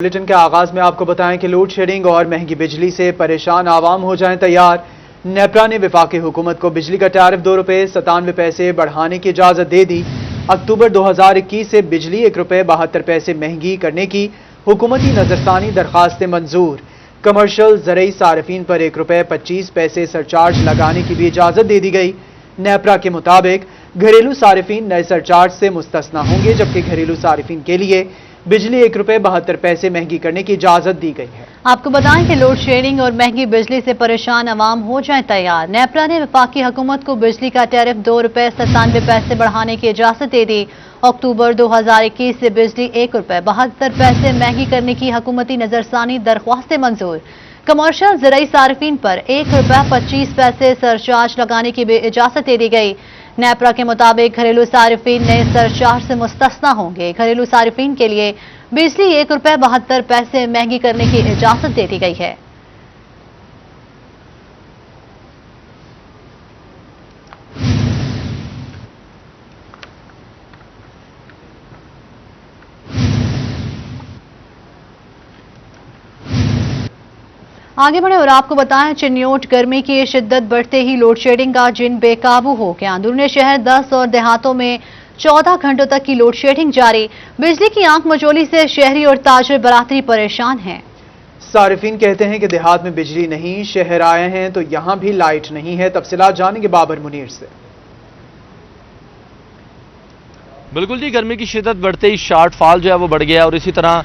Bulletin کے آغاز میں آپ کو بتائیں کہ لوڈ شیڈنگ اور مہنگی بجلی سے پریشان عوام ہو جائیں تیار۔ نیپرا نے وفاقی حکومت کو بجلی کا ٹیرف 2 روپے 97 پیسے بڑھانے کی اجازت دے دی۔ اکتوبر 2021 سے بجلی 1 روپے 72 پیسے مہنگی کرنے کی حکومتی نظرثانی درخواستیں منظور۔ کمرشل زرعی صارفین پر 1 روپے 25 پیسے سرچارج لگانے کی بھی اجازت دے دی گئی۔ نیپرا کے مطابق گھریلو صارفین نئے سرچارج سے مستثنی ہوں گے، جبکہ گھریلو صارفین کے لیے بجلی 1 روپے 72 پیسے مہنگی کرنے کی اجازت دی گئی ہے۔ آپ کو بتائیں کہ لوڈ شیڈنگ اور مہنگی بجلی سے پریشان عوام ہو جائیں تیار۔ نیپرا نے وفاقی حکومت کو بجلی کا ٹیرف 2 روپے 97 پیسے بڑھانے کی اجازت دے دی۔ اکتوبر 2021 سے بجلی 1 روپے 72 پیسے مہنگی کرنے کی حکومتی نظرثانی درخواستیں منظور۔ کمرشل زرعی صارفین پر 1 روپے 25 پیسے سرچارج لگانے کی بھی اجازت دے دی گئی۔ نیپرا کے مطابق گھریلو صارفین نئے سرچارج سے مستثنی ہوں گے۔ گھریلو صارفین کے لیے بجلی 1 روپے 72 پیسے مہنگی کرنے کی اجازت دے دی گئی ہے۔ آگے بڑھیں اور آپ کو بتائیں چنیوٹ گرمی کی شدت بڑھتے ہی لوڈ شیڈنگ کا جن بے قابو ہو گیا۔ اندرون شہر 10 اور دیہاتوں میں 14 گھنٹوں تک کی لوڈ شیڈنگ جاری۔ بجلی کی آنکھ مچولی سے شہری اور تاجر برادری پریشان ہیں۔ صارفین کہتے ہیں کہ دیہات میں بجلی نہیں، شہر آئے ہیں تو یہاں بھی لائٹ نہیں ہے۔ تفصیلات جانیں گے بابر منیر سے۔ بالکل جی، گرمی کی شدت بڑھتے ہی شارٹ فال جو ہے وہ بڑھ گیا اور اسی طرح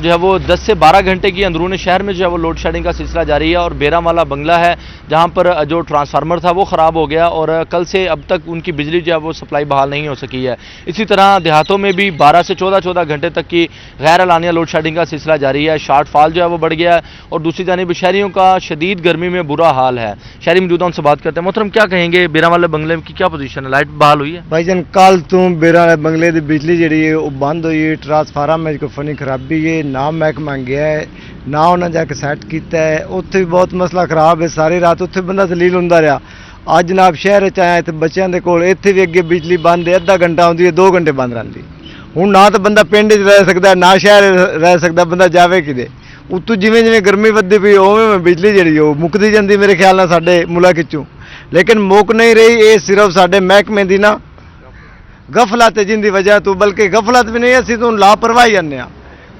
جو ہے وہ 10 سے 12 گھنٹے کی اندرون شہر میں جو ہے وہ لوڈ شیڈنگ کا سلسلہ جاری ہے اور بیرا والا بنگلہ ہے جہاں پر جو ٹرانسفارمر تھا وہ خراب ہو گیا اور کل سے اب تک ان کی بجلی جو ہے وہ سپلائی بحال نہیں ہو سکی ہے۔ اسی طرح دیہاتوں میں بھی 12 سے 14 گھنٹے تک کی غیر اعلانیہ لوڈ شیڈنگ کا سلسلہ جاری ہے۔ شارٹ فال جو ہے وہ بڑھ گیا ہے اور دوسری جانب شہریوں کا شدید گرمی میں برا حال ہے۔ شہری موجودہ ان سے بات کرتے ہیں۔ محترم کیا کہیں گے، بیرا والے بنگلے کی کیا پوزیشن ہے، لائٹ بحال ہوئی ہے؟ بھائی جان کل تو بیرا والے بنگلے دی بجلی جڑی ہے وہ بند ہوئی ہے، ٹرانسفارم میں کوئی فنی خرابی ہے، نہ محکمہ گیا ہے نہ انہیں جا کے سیٹ کیتا ہے، اتنے بھی بہت مسئلہ خراب ہے، ساری رات اتنے بندہ دلیل ہوں رہا۔ اج جناب شہر چیا اتنے بچوں کے کول اتنے بھی اگے بجلی بند ہے، آدھا گھنٹہ آتی ہے 2 گھنٹے بند رہتی ہوں، نہ تو بندہ پنڈ رہ سکتا ہے نہ شہر رہ سکتا، بندہ جاوے کدے اتو جی گرمی ودی پی اوے بجلی جی وہ مکتی جاتی میرے خیال نہ سارے ملک چوں، لیکن مک نہیں رہی۔ یہ صرف سارے محکمے کی نا غفلت ہے، جن کی وجہ تو بلکہ غفلت بھی نہیں، اسی تو لاپرواہی آنے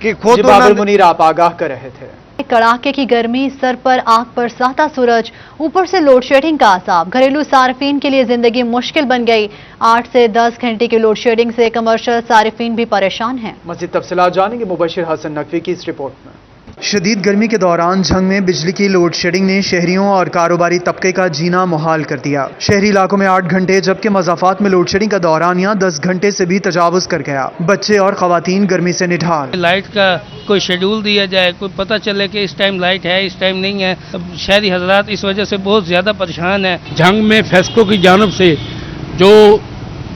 کہ خود بابر منیر آپ آگاہ کر رہے تھے۔ کڑاکے کی گرمی، سر پر آگ برساتا سورج، اوپر سے لوڈ شیڈنگ کا عذاب، گھریلو صارفین کے لیے زندگی مشکل بن گئی۔ 8 سے 10 گھنٹے کی لوڈ شیڈنگ سے کمرشل صارفین بھی پریشان ہیں۔ مزید تفصیلات جانیں گے مبشر حسن نقوی کی اس رپورٹ میں۔ شدید گرمی کے دوران جھنگ میں بجلی کی لوڈ شیڈنگ نے شہریوں اور کاروباری طبقے کا جینا محال کر دیا۔ شہری علاقوں میں 8 گھنٹے جبکہ مضافات میں لوڈ شیڈنگ کا دورانیہ 10 گھنٹے سے بھی تجاوز کر گیا۔ بچے اور خواتین گرمی سے نڈھال۔ لائٹ کا کوئی شیڈول دیا جائے، کوئی پتہ چلے کہ اس ٹائم لائٹ ہے اس ٹائم نہیں ہے۔ اب شہری حضرات اس وجہ سے بہت زیادہ پریشان ہیں۔ جھنگ میں فیسکو کی جانب سے جو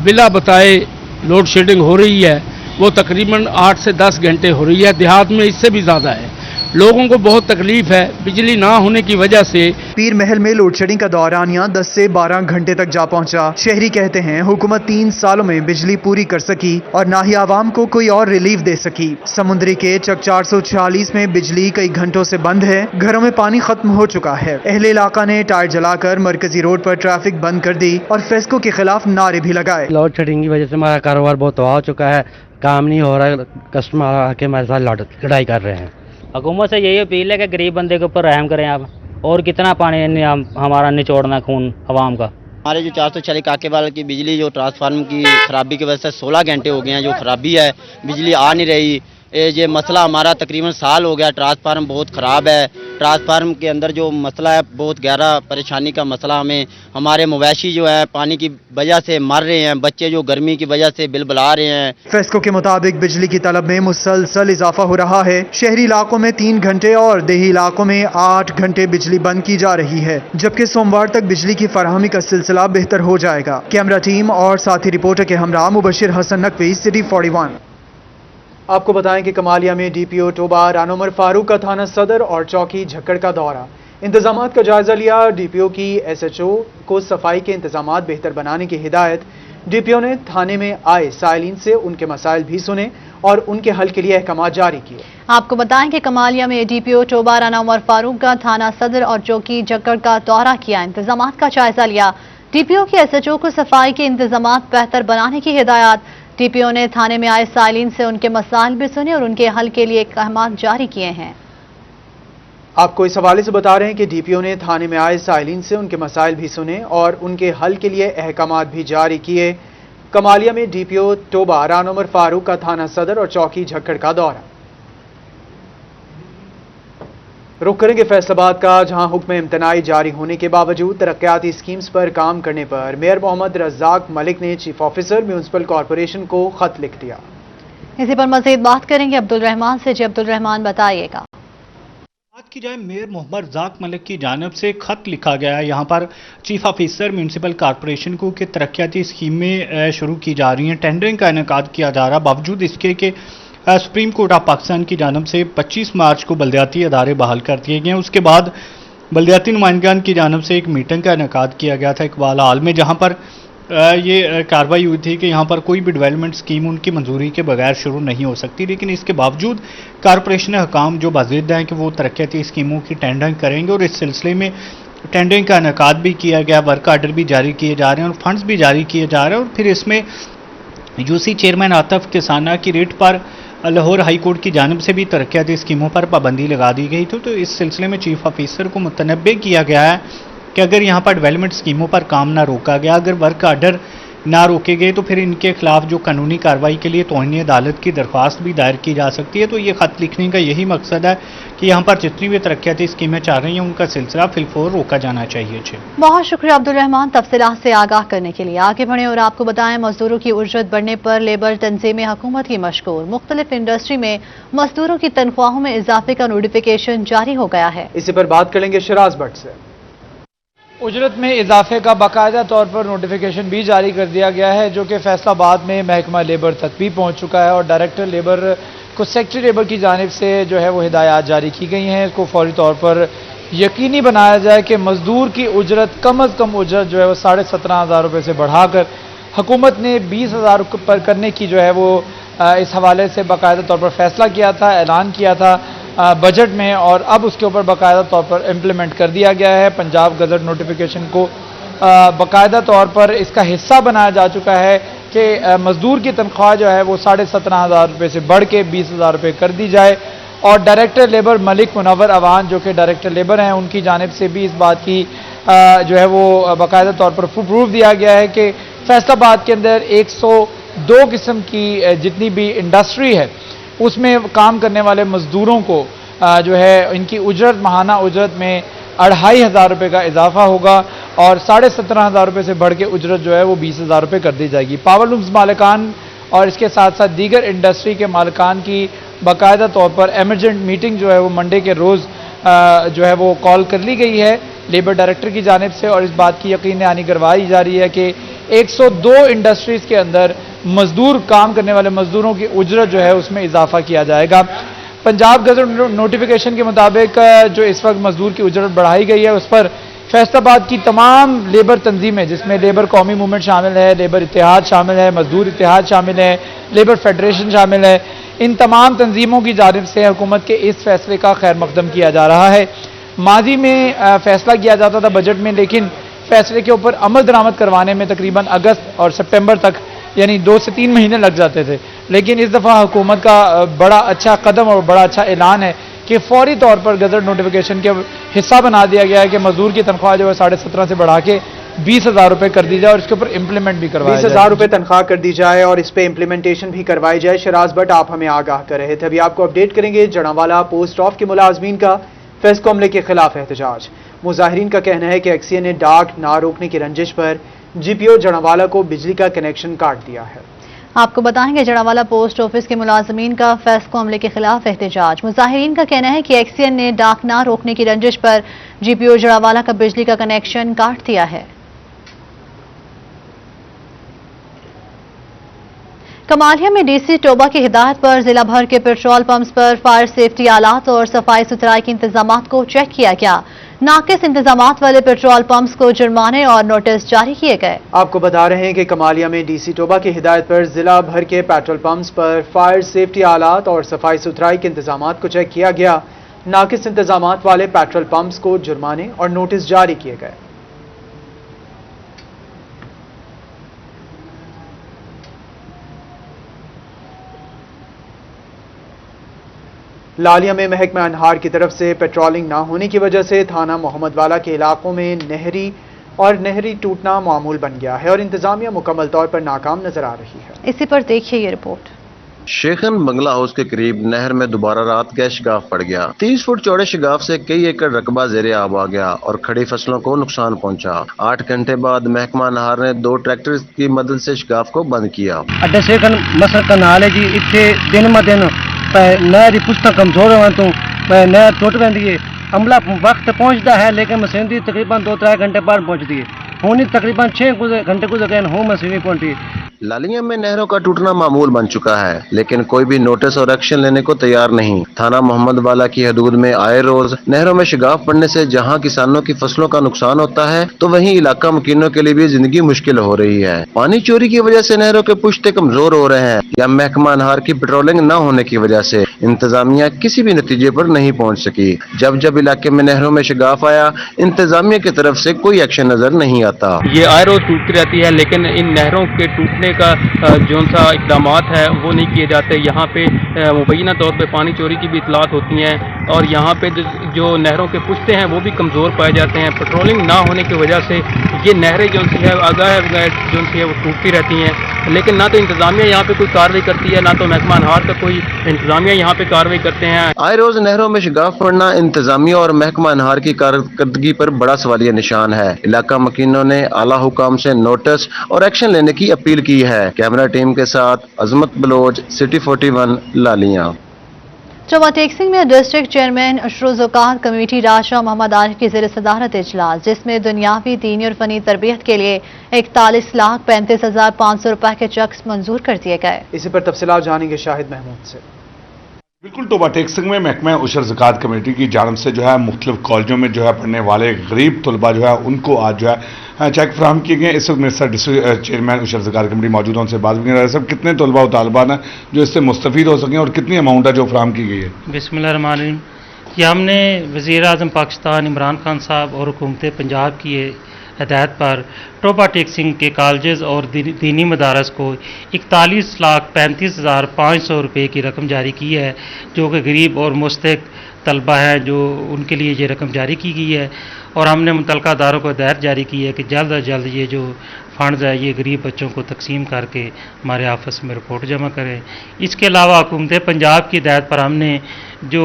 بلا بتائے لوڈ شیڈنگ ہو رہی ہے وہ تقریباً 8 سے 10 گھنٹے ہو رہی ہے، دیہات میں اس سے بھی زیادہ ہے۔ لوگوں کو بہت تکلیف ہے بجلی نہ ہونے کی وجہ سے۔ پیر محل میں لوڈ شیڈنگ کا دورانیہ 10 سے 12 گھنٹے تک جا پہنچا۔ شہری کہتے ہیں حکومت 3 سالوں میں بجلی پوری کر سکی اور نہ ہی عوام کو کوئی اور ریلیف دے سکی۔ سمندری کے چک 446 میں بجلی کئی گھنٹوں سے بند ہے، گھروں میں پانی ختم ہو چکا ہے۔ اہل علاقہ نے ٹائر جلا کر مرکزی روڈ پر ٹریفک بند کر دی اور فیسکو کے خلاف نعرے بھی لگائے۔ لوڈ شیڈنگ کی وجہ سے ہمارا کاروبار بہت تباہ ہو چکا ہے، کام نہیں ہو رہا ہے، کسٹمر آ کے ہمارے ساتھ لڑائی کر رہے ہیں۔ حکومت سے یہی اپیل ہے کہ غریب بندے کے اوپر رحم کریں آپ، اور کتنا پانی ہمارا نچوڑنا خون عوام کا۔ ہمارے جو 446 کاکے والا کی بجلی جو ٹرانسفارمر کی خرابی کی وجہ سے 16 گھنٹے ہو گئے ہیں جو خرابی ہے، بجلی آ نہیں رہی۔ یہ مسئلہ ہمارا تقریباً سال ہو گیا، ٹرانسفارمر بہت خراب ہے۔ ٹرانسفارمر کے اندر جو مسئلہ ہے بہت گہرا پریشانی کا مسئلہ ہمیں، ہمارے مویشی جو ہے پانی کی وجہ سے مر رہے ہیں، بچے جو گرمی کی وجہ سے بل بلا رہے ہیں۔ فیسکو کے مطابق بجلی کی طلب میں مسلسل اضافہ ہو رہا ہے۔ شہری علاقوں میں 3 گھنٹے اور دیہی علاقوں میں 8 گھنٹے بجلی بند کی جا رہی ہے، جبکہ سوموار تک بجلی کی فراہمی کا سلسلہ بہتر ہو جائے گا۔ کیمرہ ٹیم اور ساتھی رپورٹر کے ہمراہ مبشر حسن نقوی، سٹی 41۔ آپ کو بتائیں کہ کمالیہ میں ڈی پی او ٹوبہ ران عمر فاروق کا تھانہ صدر اور چوکی جھکڑ کا دورہ، انتظامات کا جائزہ لیا۔ ڈی پی او کی ایس ایچ او کو صفائی کے انتظامات بہتر بنانے کی ہدایت۔ ڈی پی او نے تھانے میں آئے سائلین سے ان کے مسائل بھی سنے और उनके हल के लिए अहकाम जारी किए। आपको बताएं कि कमालिया में डीपीओ टोबा राना उमर फारूक का थाना सदर और चौकी जक्कड़ का दौरा किया, इंतजामात का जायजा लिया। डीपीओ के एसएचओ को सफाई के इंतजामात बेहतर बनाने की हिदायत। डीपीओ ने थाने में आए साइलिन से उनके मसाइल भी सुने और उनके हल के लिए अहकाम जारी किए हैं। आपको इस हवाले से बता रहे हैं कि डीपीओ ने थाने में आए साइलिन से उनके मसाइल भी सुने और उनके हल के लिए अहकाम भी जारी किए। कमालिया में डीपीओ टोबा राना उमर फारूक का थाना सदर और चौकी झक्कड़ का दौरा। रुख करेंगे फैसलाबाद का, जहां हुक्म इम्तनाई जारी होने के बावजूद तरक्याती स्कीम्स पर काम करने पर मेयर मोहम्मद रज़ाक मलिक ने चीफ ऑफिसर म्यूनिसिपल कॉरपोरेशन को खत लिख दिया। इसी पर मजीद बात करेंगे अब्दुल रहमान से। जी अब्दुल रहमान, बताइएगा। बात की जाए मेयर मोहम्मद रज़ाक मलिक की जानिब से खत लिखा गया है यहाँ पर चीफ ऑफिसर म्यूनिसिपल कॉरपोरेशन को कि तरक्याती स्कीमें शुरू की जा रही हैं, टेंडरिंग का इनेकाद किया जा रहा, बावजूद इसके कि सुप्रीम कोर्ट ऑफ पाकिस्तान की जानिब से 25 मार्च को बल्दियाती अदारे बहाल कर दिए गए। उसके बाद बल्दियाती नुमाइंदगान की जानिब से एक मीटिंग का इनेकाद किया गया था इकबाल हॉल में, जहाँ पर ये कार्रवाई हुई थी कि यहाँ पर कोई भी डेवलपमेंट स्कीम उनकी मंजूरी के बगैर शुरू नहीं हो सकती। लेकिन इसके बावजूद कॉरपोरेशन हकाम जो बाज़िद हैं कि वो तरक्याती स्कीमों की टेंडरिंग करेंगे और इस सिलसिले में टेंडरिंग का इनेकाद भी किया गया, वर्क आर्डर भी जारी किए जा रहे हैं और फंड्स भी जारी किए जा रहे हैं। और फिर इसमें यूसी चेयरमैन आतिफ किसाना की रेट पर लाहौर हाई कोर्ट की जानिब से भी तरक्याती स्कीमों पर पाबंदी लगा दी गई थी। तो इस सिलसिले में चीफ ऑफिसर को मुतनब्बे किया गया है कि अगर यहाँ पर डेवलपमेंट स्कीमों पर काम ना रोका गया, अगर वर्क आर्डर ना रोके गए तो फिर इनके खिलाफ जो कानूनी कार्रवाई के लिए तौहीन अदालत की दरख्वास्त भी दायर की जा सकती है। तो ये खत लिखने का यही मकसद है कि यहाँ पर जितनी भी तरक्याती स्कीमें चल रही हैं उनका सिलसिला फिलफौर रोका जाना चाहिए। बहुत शुक्रिया अब्दुल रहमान तफसीलात से आगाह करने के लिए। आगे बढ़े और आपको बताएं, मजदूरों की उजरत बढ़ने पर लेबर तंजीमें हुकूमत की मशकूर। मुख्तलिफ इंडस्ट्री में मजदूरों की तनख्वाहों में इजाफे का नोटिफिकेशन जारी हो गया है। इसी पर बात करेंगे शराज भट्ट से। उजरत में इजाफे का बाकायदा तौर पर नोटिफिकेशन भी जारी कर दिया गया है, जो कि फैसलाबाद में महकमा लेबर तक भी पहुंच चुका है और डायरेक्टर लेबर को सेक्रेटरी लेबर की जानिब से जो है वो हिदायत जारी की गई हैं। इसको फौरी तौर पर यकीनी बनाया जाए कि मजदूर की उजरत कम अज़ कम उजरत जो है वो 17,500 रुपये से बढ़ाकर हुकूमत ने 20,000 पर करने की जो है वो इस हवाले से बाकायदा तौर पर फैसला किया था, ऐलान किया था बजट में, और अब उसके ऊपर बाकायदा तौर पर इम्प्लीमेंट कर दिया गया है। पंजाब गजट नोटिफिकेशन को बाकायदा तौर पर इसका हिस्सा बनाया जा चुका है कि मजदूर की तनख्वाह जो है वो 17,500 रुपये से बढ़ के 20,000 रुपये कर दी जाए। और डायरेक्टर लेबर मलिक मुनव्वर अवान जो कि डायरेक्टर लेबर हैं, उनकी जानिब से भी इस बात की जो है वो बाकायदा तौर पर प्रूफ दिया गया है कि फैसलाबाद के अंदर 102 किस्म की जितनी भी इंडस्ट्री है उसमें काम करने वाले मजदूरों को जो है इनकी उजरत माहाना उजरत में 2,500 रुपये का इजाफा होगा और 17,500 रुपये से बढ़ के उजरत जो है वो 20,000 रुपये कर दी जाएगी। पावर लूम्स मालिकान और इसके साथ साथ दीगर इंडस्ट्री के मालिकान की बाकायदा तौर पर एमरजेंट मीटिंग जो है वो मंडे के रोज़ जो है वो कॉल कर ली गई है लेबर डायरेक्टर की जानिब से, और इस बात की यकीन दहानी करवाई जा रही है कि 102 इंडस्ट्रीज़ के अंदर मजदूर काम करने वाले मजदूरों की उजरत जो है उसमें इजाफा किया जाएगा। पंजाब गजट नोटिफिकेशन के मुताबिक जो इस वक्त मजदूर की उजरत बढ़ाई गई है उस पर फैसलाबाद की तमाम लेबर तंजीमें, जिसमें लेबर कौमी मूवमेंट शामिल है, लेबर इत्तेहाद शामिल है, मजदूर इत्तेहाद शामिल है, लेबर फेडरेशन शामिल है, इन तमाम तंजीमों की जानिब से हुकूमत के इस फैसले का खैर मकदम किया जा रहा है। माजी में फैसला किया जाता था बजट में, लेकिन फैसले के ऊपर अमल दरामद करवाने में तकरीबन अगस्त और सितंबर तक यानी 2 से 3 महीने लग जाते थे। लेकिन इस दफ़ा हुकूमत का बड़ा अच्छा कदम और बड़ा अच्छा ऐलान है कि फौरी तौर पर गजट नोटिफिकेशन के हिस्सा बना दिया गया है कि मजदूर की तनख्वाह जो है 17,500 से बढ़ा के 20,000 रुपये कर दी जाए और इसके ऊपर इम्प्लीमेंट भी करवाया जाए। 20,000 रुपये तनख्वाह कर दी जाए और इस पे इम्प्लीमेंटेशन भी करवाई जाए। शराज भट्ट आप हमें आगाह कर रहे थे, अभी आपको अपडेट करेंगे जड़ावाला पोस्ट ऑफ के मुलाजमीन का फेस्को अमले के खिलाफ एहतजाज। मुजाहिरीन का कहना है कि एक्सीए ने डाक ना रोकने की रंजिश पर जीपीओ जड़ावाला को बिजली का कनेक्शन काट दिया है। आपको बताएंगे जड़ावाला पोस्ट ऑफिस के मुलाजमीन का फेस्को अमले के खिलाफ एहतजाज। मुजाहिरीन का कहना है कि एक्सीएन ने डाक ना रोकने की रंजिश पर जीपीओ जड़ावाला का बिजली का कनेक्शन काट दिया है। कमालिया में डीसी टोबा की हिदायत पर जिला भर के पेट्रोल पंप्स पर फायर सेफ्टी आलात और सफाई सुथराई के इंतजामात को चेक किया गया। नाकिस इंतजामात वाले पेट्रोल पंप्स को जुर्माने और नोटिस जारी किए गए। आपको बता रहे हैं कि कमालिया में डीसी टोबा की हिदायत पर जिला भर के पेट्रोल पंप्स पर फायर सेफ्टी आलात और सफाई सुथराई के इंतजामात को चेक किया गया। नाकिस इंतजामात वाले पेट्रोल पंप्स को जुर्माने और नोटिस जारी किए गए। लालिया में महकमा अनहार की तरफ से पेट्रोलिंग न होने की वजह से थाना मोहम्मद वाला के इलाकों में नहरी टूटना मामूल बन गया है और इंतजामिया मुकम्मल तौर पर नाकाम नजर आ रही है। इसी पर देखिए ये रिपोर्ट। शेखन बंगला हाउस के करीब नहर में दोबारा रात गैस शिगाफ पड़ गया। 30 फुट चौड़े शिगाफ से कई एकड़ रकबा ज़ेरे आब आ गया और खड़ी फसलों को नुकसान पहुंचा। 8 घंटे बाद महकमा अनहार ने 2 ट्रैक्टर की मदद से शिगाफ को बंद किया। अड्डा शेखन मसर का नाल है जी, इतने दिन म दिन नहर की पुश्ता कमजोर होने तो नहर टुट पैंदी है। अमला वक्त पहुंचता है लेकिन मशीन की तकरीबन 2-3 घंटे बाद पहुंचती है। होनी तकरीबन 6 घंटे गुजर हो मशीन पहुंची। लालिया में नहरों का टूटना मामूल बन चुका है, लेकिन कोई भी नोटिस और एक्शन लेने को तैयार नहीं। थाना मोहम्मद वाला की हदूद में आए रोज नहरों में शिगाफ पड़ने से जहां किसानों की फसलों का नुकसान होता है, तो वहीं इलाका मकीनों के लिए भी जिंदगी मुश्किल हो रही है। पानी चोरी की वजह से नहरों के पुश्ते कमजोर हो रहे हैं या महकमा अनहार की पेट्रोलिंग न होने की वजह से इंतजामिया किसी भी नतीजे पर नहीं पहुँच सकी। जब जब इलाके में नहरों में शिगाफ आया, इंतजामिया की तरफ से कोई एक्शन नजर नहीं आता। ये आए रोज टूटती रहती है, लेकिन इन नहरों के टूटने का जो सा इकदामात है वो नहीं किए जाते। यहाँ पे मुबैना तौर पे पानी चोरी की भी इतलात होती हैं और यहाँ पे जो नहरों के पुश्ते हैं वो भी कमज़ोर पाए जाते हैं। पेट्रोलिंग ना होने की वजह से ये नहरें जो सी है आगाह जो सी है वो टूटती रहती हैं, लेकिन ना तो इंतजामिया यहाँ पे कोई कार्रवाई करती है, ना तो महकमा अनहार का कोई इंतजामिया यहाँ पे कार्रवाई करते हैं। आए रोज नहरों में शिगाफ पड़ना इंतजामिया और महकमा अनहार की कारकर्दगी पर बड़ा सवालिया निशान है। इलाका मकीनों ने आला हुकाम से नोटिस और एक्शन लेने की अपील की है। कैमरा टीम के साथ अजमत बलोच, सिटी 41 लालिया। चौबा टेक्सिंग में डिस्ट्रिक्ट चेयरमैन अशरुज़ौकात कमेटी राजा मोहम्मद आरिफ की ज़ेर सदारत इजलास, जिसमें दुनियावी दीनी और फनी तरबियत के लिए 41,35,500 रुपए के चेक्स मंजूर कर दिए गए। इसी पर तफसीलात जानेंगे शाहिद महमूद से। बिल्कुल, टोबा टेक्सिंग में महकमा उशर ज़कात कमेटी की जानब से जो है मुख्तलिफ कॉलेजों में जो है पढ़ने वाले गरीब तलबा जो है उनको आज जो है चेक फ्राहम किए गए। इस वक्त मेरे साथ डिस्ट्रिक्ट चेयरमैन उशर ज़कात कमेटी मौजूद हैं, उनसे बात भी कर रहे हैं। सब कितने तलबा और तालिबान हैं जो इससे मुस्तफ़ीद हो सकें और कितनी अमाउंट है जो फ्राहम की गई है? बिस्मिल्लाहिर्रहमानिर्रहीम। कि हमने वज़ीर-ए-आज़म पाकिस्तान इमरान खान साहब और हुकूमत पंजाब की हदायत पर टोबा टेक्सिंग के कॉलेजेस और दीनी मदारस को 41,35,500 रुपये की रकम जारी की है, जो कि गरीब और मुस्तहिक तलबा हैं जो उनके लिए ये रकम जारी की गई है। और हमने मुतल्लिका अदारों को हिदायत जारी की है कि जल्द अज जल्द ये जो फंड्स है ये गरीब बच्चों को तकसीम करके हमारे ऑफिस में रिपोर्ट जमा करें। इसके अलावा हुकूमत पंजाब की हिदायत पर हमने जो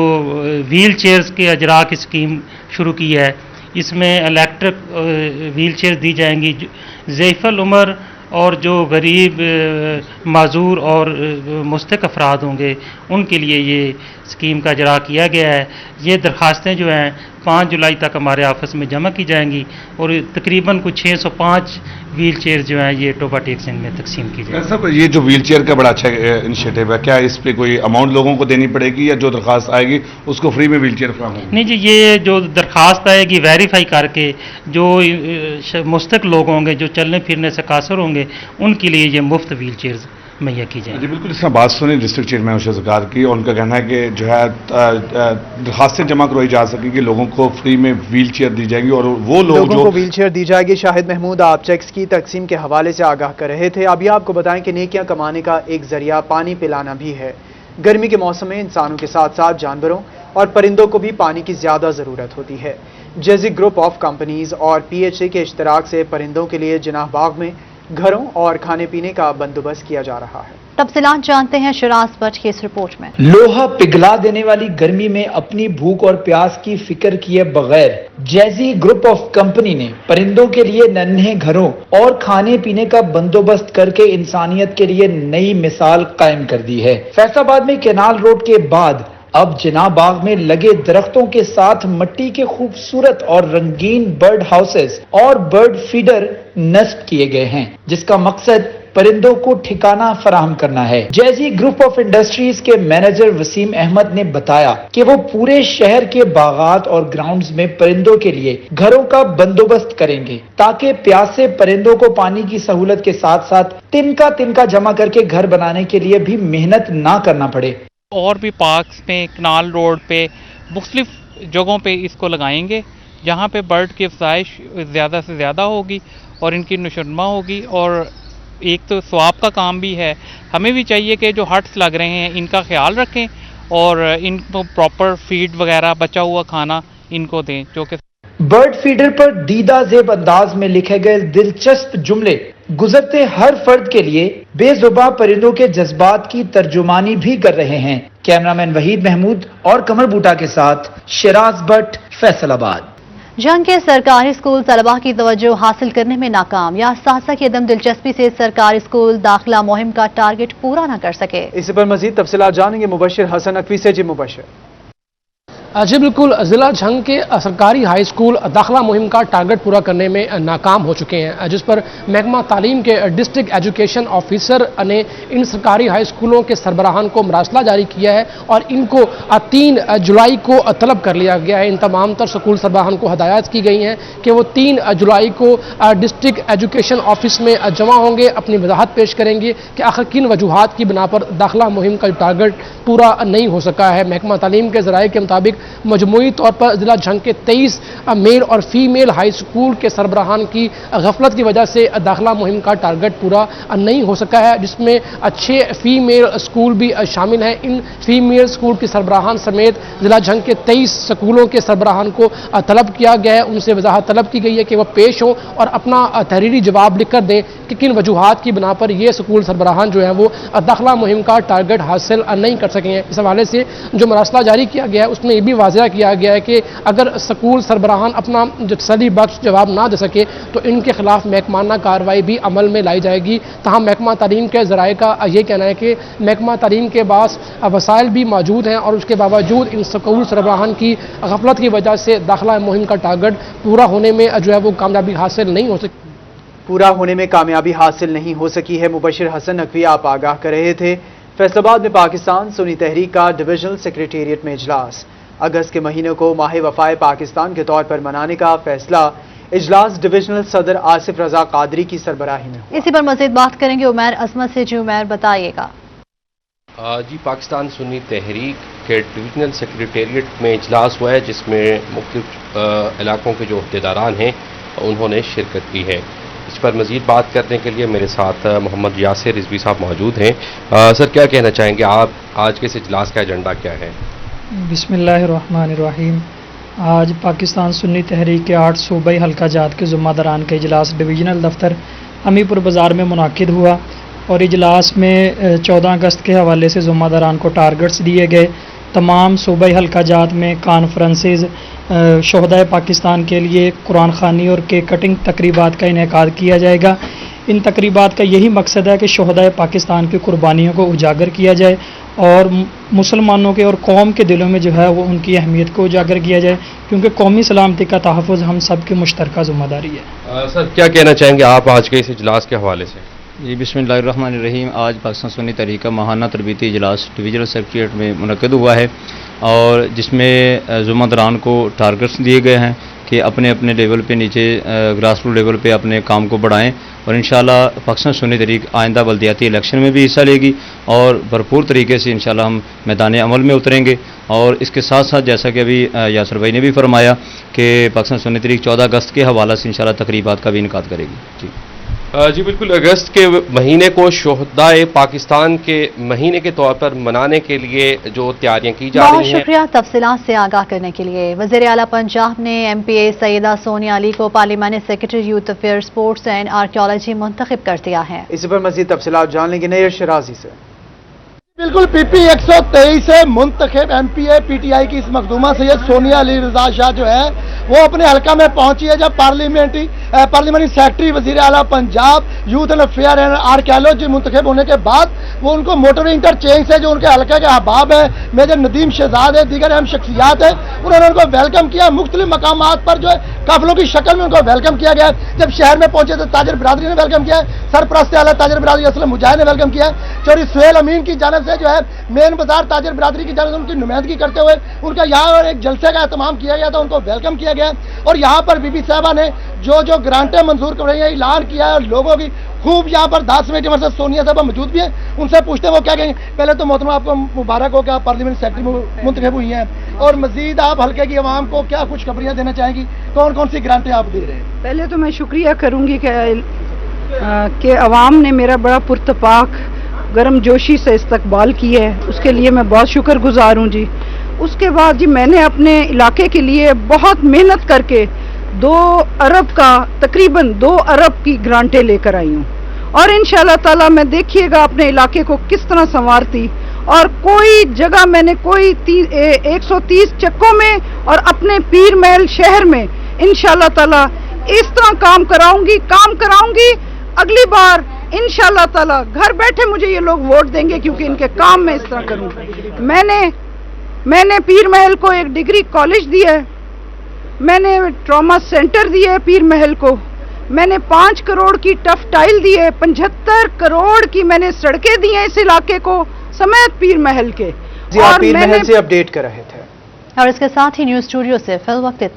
व्हील चेयर्स के अजरा की स्कीम शुरू की है, इसमें इलेक्ट्रिक व्हील चेयर दी जाएंगी। ज़ईफ़ुल उमर और जो गरीब माजूर और मुस्तहिक अफराद होंगे उनके लिए ये स्कीम का इजरा किया गया है। ये दरख्वास्तें जो हैं 5 जुलाई तक हमारे ऑफिस में जमा की जाएंगी और तकरीबन कुछ 605 व्हील चेयर जो हैं ये टोबा टेक्सिंग में तकसीम की जाएगी। सब ये जो व्हील चेयर का बड़ा अच्छा इनिशिएटिव है, क्या इस पे कोई अमाउंट लोगों को देनी पड़ेगी या जो दरख्वास्त आएगी उसको फ्री में व्हील चेयर फ्राहम होगी? नहीं जी, ये जो दरख्वास्त आएगी वेरीफाई करके जो मुस्तहिक लोग होंगे जो चलने फिरने से कासर होंगे उनके लिए ये मुफ्त व्हील चेयर्स मुहैया की जाए। जी बिल्कुल, इसमें बात सुनी डिस्ट्रिक्ट चेयरमैन उशर ज़कात की, और उनका कहना है कि जो है दरखास्तें जमा करवाई जा सकेंगी, लोगों को फ्री में व्हील चेयर दी जाएंगी और वो लोगों को व्हील चेयर दी जाएगी। शाहिद महमूद, आप चेक्स की तकसीम के हवाले से आगाह कर रहे थे। अभी आपको बताएं कि नेकियां कमाने का एक जरिया पानी पिलाना भी है। गर्मी के मौसम में इंसानों के साथ साथ जानवरों और परिंदों को भी पानी की ज्यादा जरूरत होती है। जैजी ग्रुप ऑफ कंपनीज और PHA के इश्तराक से परिंदों के लिए जिनाह बाग में घरों और खाने पीने का बंदोबस्त किया जा रहा है। तफसीलात जानते हैं शिराज भट्ट की इस रिपोर्ट में। लोहा पिघला देने वाली गर्मी में अपनी भूख और प्यास की फिक्र किए बगैर जैजी ग्रुप ऑफ कंपनी ने परिंदों के लिए नन्हे घरों और खाने पीने का बंदोबस्त करके इंसानियत के लिए नई मिसाल कायम कर दी है। फैसलाबाद में कैनाल रोड के बाद अब जिना बाग में लगे दरख्तों के साथ मिट्टी के खूबसूरत और रंगीन बर्ड हाउसेस और बर्ड फीडर नस्ब किए गए हैं, जिसका मकसद परिंदों को ठिकाना फराहम करना है। जैजी ग्रुप ऑफ इंडस्ट्रीज के मैनेजर वसीम अहमद ने बताया कि वो पूरे शहर के बागात और ग्राउंड्स में परिंदों के लिए घरों का बंदोबस्त करेंगे ताकि प्यासे परिंदों को पानी की सहूलत के साथ साथ तिनका जमा करके घर बनाने के लिए भी मेहनत ना करना पड़े। और भी पार्क्स में, कनाल रोड पे, मुख्तलिफ जगहों पे इसको लगाएंगे जहाँ पे बर्ड की अफजाइश ज़्यादा से ज़्यादा होगी और इनकी नशोनुमा होगी। और एक तो स्वाब का काम भी है, हमें भी चाहिए कि जो हट्स लग रहे हैं इनका ख्याल रखें और इनको प्रॉपर फीड वगैरह, बचा हुआ खाना इनको दें। जो कि बर्ड फीडर पर दीदा जेब अंदाज में लिखे गए दिलचस्प जुमले गुजरते हर फर्द के लिए बेजुबां परिंदों के जज्बात की तर्जुमानी भी कर रहे हैं। कैमरामैन वहीद महमूद और कमर बूटा के साथ शिराज भट्ट, फैसलाबाद। जंग के सरकारी स्कूल तलबा की तवज्जो हासिल करने में नाकाम या सासा की अदम दिलचस्पी से सरकारी स्कूल दाखिला मुहिम का टारगेट पूरा न कर सके। इसी पर मजीद तफसीलात जानेंगे मुबशिर हसन नकवी से। जी मुबशिर। जी बिल्कुल, जिला झंग के सरकारी हाई स्कूल दाखिला मुहिम का टारगेट पूरा करने में नाकाम हो चुके हैं, जिस पर महकमा तालीम के डिस्ट्रिक्ट एजुकेशन ऑफिसर ने इन सरकारी हाई स्कूलों के सरबराहान को मरासला जारी किया है और इनको 3 जुलाई को तलब कर लिया गया है। इन तमाम तर स्कूल सरबराहान को हदायत की गई हैं कि वो 3 जुलाई को डिस्ट्रिक्ट एजुकेशन ऑफिस में जमा होंगे, अपनी वजाहत पेश करेंगे कि आखिर किन वजूहात की बिना पर दाखिला मुहिम का टारगेट पूरा नहीं हो सका है। महकमा तालीम के ज़राए के मुताबिक मजमूई तौर पर जिला झंग के 23 मेल और फीमेल हाई स्कूल के सरबराहान की गफलत की वजह से दाखिला मुहिम का टारगेट पूरा नहीं हो सका है, जिसमें 6 फीमेल स्कूल भी शामिल हैं। इन फीमेल स्कूल के सरबराहान समेत जिला झंग के 23 स्कूलों के सरबराहान को तलब किया गया है। उनसे वजाहत तलब की गई है कि वह पेश हों और अपना तहरीरी जवाब लिख कर दें कि किन वजूहात की बिना पर ये स्कूल सरबराहान जो है वो दाखिला मुहिम का टारगेट हासिल नहीं कर सके हैं। इस हवाले से जो मरासला जारी किया गया है उसमें यह भी वाज़ेह किया गया है कि अगर स्कूल सरबराहान अपना तसल्ली बख्श जवाब ना दे सके तो इनके खिलाफ महकमाना कार्रवाई भी अमल में लाई जाएगी। तमाम महकमा तालीम के ज़राए का ये कहना है कि महकमा तालीम के पास वसाइल भी मौजूद हैं और उसके बावजूद इन स्कूल सरबराहान की गफलत की वजह से दाखिला मुहिम का टारगेट पूरा होने में जो है वो कामयाबी हासिल नहीं हो सकी। पूरा होने में कामयाबी हासिल नहीं हो सकी है। मुबशिर हसन नकवी आप आगाह कर रहे थे। फैसलाबाद में पाकिस्तान सुन्नी तहरीक का डिविजनल सेक्रेटेरिएट में इजलास। अगस्त के महीने को माह वफाए पाकिस्तान के तौर पर मनाने का फैसला। इजलास डिविजनल सदर आसिफ रजा कादरी की सरबराही में। इसी पर मजीद बात करेंगे उमैर अजमत से। जी उमैर, बताइएगा। जी, पाकिस्तान सुन्नी तहरीक के डिविजनल सेक्रेटेरिएट में इजलास हुआ है जिसमें मुख्तलिफ इलाकों के जो अहदेदारान हैं उन्होंने शिरकत की है। इस पर मज़ीद बात करने के लिए मेरे साथ मोहम्मद यासिर रिजवी साहब मौजूद हैं। सर, क्या कहना चाहेंगे आप, आज के इस इजलास का एजेंडा क्या है? बिस्मिल्लाहिर्रहमानिर्रहीम। आज पाकिस्तान सुन्नी तहरीक के 8 सूबाई हल्का जात के ज़ुम्मेदारान का इजलास डिवीजनल दफ्तर अमीपुर बाज़ार में मुनाकिद हुआ और इजलास में 14 अगस्त के हवाले से ज़ुम्मेदारान को टारगेट्स दिए गए। तमाम सूबाई हल्का जात में कॉन्फ्रेंसेस, शोहदाए पाकिस्तान के लिए कुरान खानी और केक कटिंग तकरीबात का इनेकाद किया जाएगा। इन तकरीबात का यही मकसद है कि शोहदाए पाकिस्तान की कुर्बानियों को उजागर किया जाए और मुसलमानों के और कौम के दिलों में जो है वो उनकी अहमियत को उजागर किया जाए, क्योंकि कौमी सलामती का तहफ़्फ़ुज़ हम सब की मुश्तरका ज़िम्मेदारी है। सर, क्या कहना चाहेंगे आप आज के इस इजलास के हवाले से? जी बिस्मिल्लाहिर्रहमानिर्रहीम। आज पाकिस्तान सुन्नी तहरीक का माहाना तरबीती इजलास डिविजनल सेक्रेटेरिएट में मुनक़िद हुआ है और जिसमें ज़ुम्मेदारान को टारगेट्स दिए गए हैं कि अपने अपने लेवल पे, नीचे ग्रास रूट लेवल पे अपने काम को बढ़ाएं और इंशाल्लाह पाकिस्तान सुन्नी तहरीक आइंदा बल्दियाती इलेक्शन में भी हिस्सा लेगी और भरपूर तरीके से इंशाल्लाह हम मैदान अमल में उतरेंगे। और इसके साथ साथ जैसा कि अभी यासर भाई ने भी फरमाया कि पाकिस्तान सुन्नी तहरीक 14 अगस्त के हवाले से इंशाल्लाह तकरीबात का भी इनकाद करेगी। जी बिल्कुल, अगस्त के महीने को शोहदाए पाकिस्तान के महीने के तौर पर मनाने के लिए जो तैयारियां की जा रही हैं। बहुत शुक्रिया तफसीलात से आगाह करने के लिए। वज़ीर आला पंजाब ने MPA सैयदा सोनिया अली को पार्लियामानी secretary youth affair, sports and archaeology मुंतखब कर दिया है। इसी पर मज़ीद तफसीलात जान लेंगे नैयर शराजी से। बिल्कुल, PP 123 से मुंतखब MPA PTI की इस मखदूमा सैयद सोनिया अली रजा शाह जो है वो अपने हल्का में पहुंची है, जब पार्लियामेंट्री पार्लियामेंट्री सेक्रेटरी वजीर आला Punjab youth and affair and archaeology मुंतखब होने के बाद वो उनको मोटरवे इंटरचेंज से जो उनके हल्के के अहबाब है, मेजर नदीम शहजाद है, दीगर अहम शख्सियात है, उन्होंने उनको वेलकम किया। मुख्तलिफ मकामात पर जो है काफिलों की शक्ल में उनको वेलकम किया गया। जब शहर में पहुंचे तो ताजर बरादरी ने वेलकम किया, सरपरस्त आला ताजर बरादरी असलम मुजाहिद ने वेलकम किया। चौधरी सुहेल अमीन की जानिब से जो है मेन बाजार ताजर बरादरी की जानिब से उनकी नुमाइंदगी करते हुए उनका यहाँ और एक जलसे का एहतमाम किया गया था, उनको वेलकम किया गया। और यहाँ पर बीबी साहबा ने जो ग्रांटें मंजूर कर रही है ऐलान किया है, और लोगों की खूब यहाँ पर दास समेटी हमारे साथ सोनिया साहबा मौजूद भी हैं, उनसे पूछते हैं वो क्या कहेंगे। पहले तो मोहतरमा आपको मुबारक हो कि आप पार्लियामेंट सेक्रेटरी मुंतखब हुई हैं, और मजीद आप हल्के की आवाम को क्या खुशखबरियाँ देना चाहेंगी, कौन कौन सी ग्रांटें आप दे रहे हैं? पहले तो मैं शुक्रिया करूँगी कि अवाम ने मेरा बड़ा पुरतपाक गर्म जोशी से इस्तकबाल किया है, उसके लिए मैं बहुत शुक्रगुजार हूँ जी। उसके बाद जी मैंने अपने इलाके के लिए बहुत मेहनत करके 2 अरब का तकरीबन 2 अरब की ग्रांटें लेकर आई हूँ, और इंशाल्लाह ताला मैं देखिएगा अपने इलाके को किस तरह संवारती, और कोई जगह मैंने कोई 130 चक्कों में और अपने पीर महल शहर में इंशाल्लाह ताला इस तरह काम कराऊंगी। अगली बार इंशाल्लाह ताला घर बैठे मुझे ये लोग वोट देंगे, क्योंकि इनके काम मैं इस तरह करूंगी। मैंने पीर महल को एक डिग्री कॉलेज दिया है, मैंने ट्रॉमा सेंटर दिया है पीर महल को, मैंने 5 करोड़ की टफ टाइल दी है, 75 करोड़ की मैंने सड़कें दी हैं इस इलाके को समेत पीर महल के। और पीर महल से अपडेट कर रहे थे। और इसके साथ ही न्यूज स्टूडियो से फिल वक्त इतना।